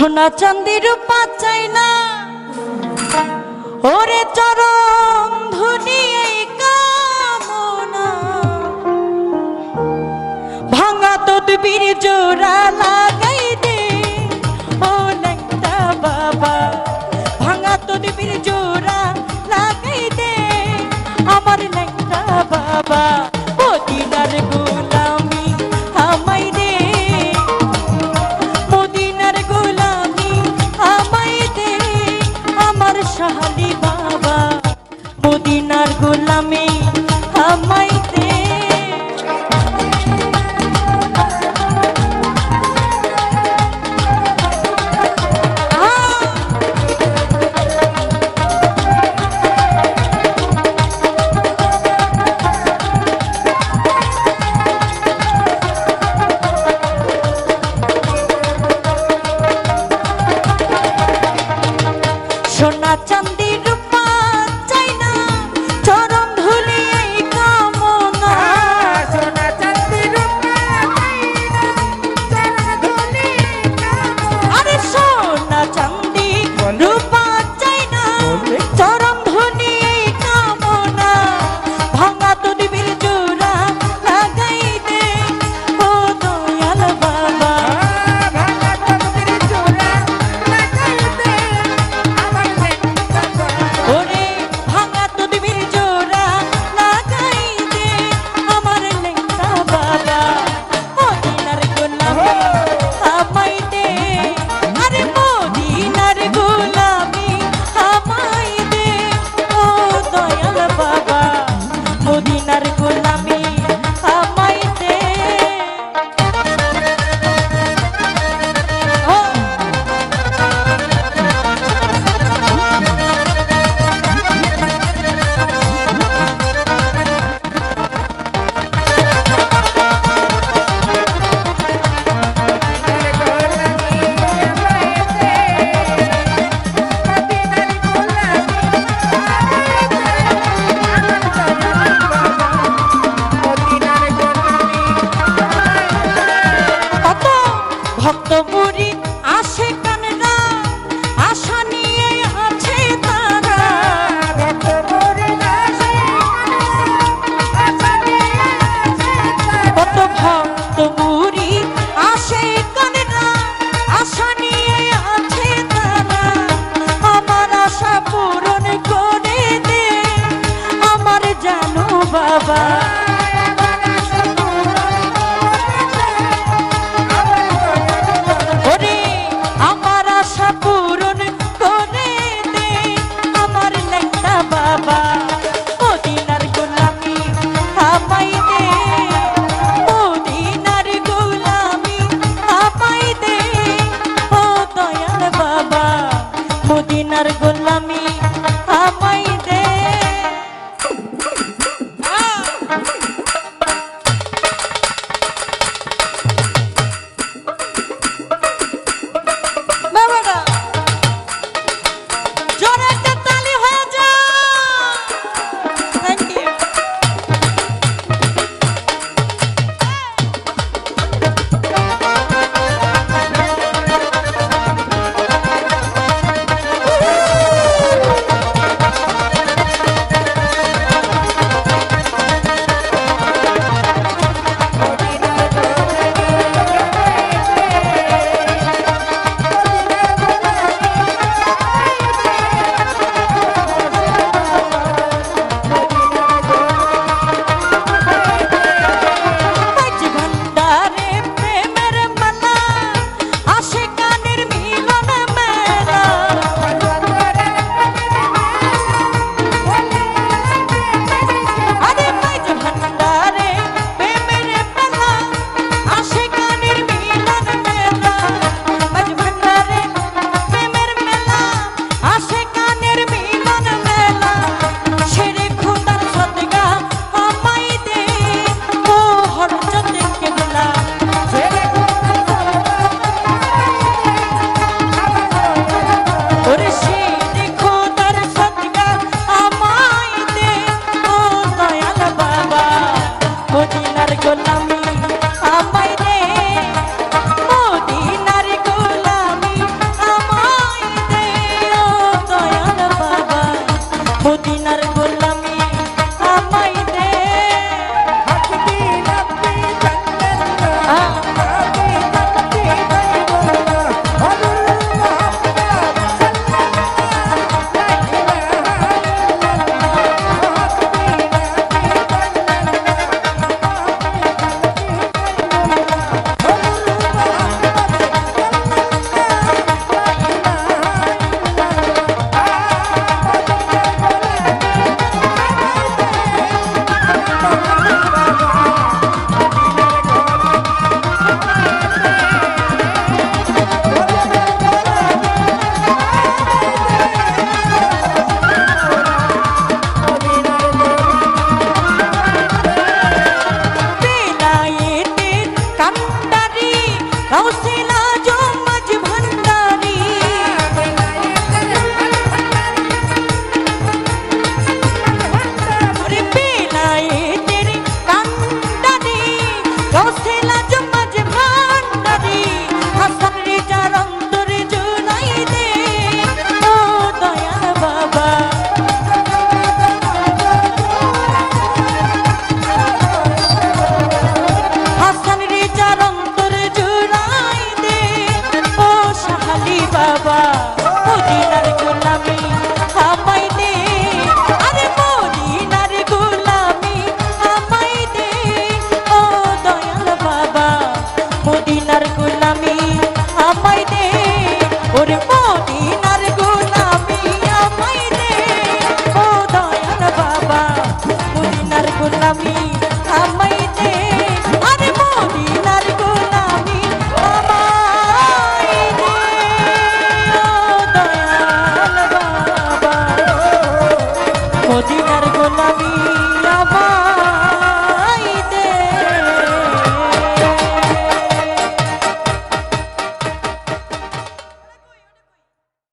সোনা চাঁদি রূপা চাই না ওরে চরণ ধুনি এই কামনা ভাঙা তদবির জোড়া লাগাই দে ও লেংটা বাবা ভাঙা তদবির জোড়া লাগাই দে আমার লেংটা বাবা মদিনার গোলামি আমায় দে মদিনার গোলামি আমায় দে আমার শাহালি বাবা মদিনার গোলামি আমায় দে সোনা চাঁদি রূপা চাই না চরণ ধুলি এই কামনা সোনা চাঁদি রূপা চাই না চরণ ধুলি কামনা আরে সোনা চাঁদি রূপা চাই না চরণ ধুলি এই কামনা ভাঙা তদবির জোড়া লাগাই দে ও দয়াল বাবা ভাঙা তদবির জোড়া লাগাই দে আমার লেংটা বাবা ওরে ভাঙা তদবির জোড়া লাগাই দে আমার লেংটা বাবা মদিনার গোলামি আমায় দে আরে মদিনার গোলামি আমায় দে ও দয়াল বাবা মদিনার গোলামি আমায় দে ও কত ভক্ত মুরি আসে কানরা আশা নিয়ে আছে তারা কত ভক্ত মুরি আসে কানরা আশা নিয়ে আছে তারা আমার আশা পূরণ করে দে আমার জানো বাবা ওরে আমার আশা পূরণ করে দে আমার লেংটা বাবা মদিনার গোলামি আমায় দে মদিনার গোলামি আমায় দে ও দয়াল বাবা মদিনার গোলামি আমায় দে গোলামি আমায়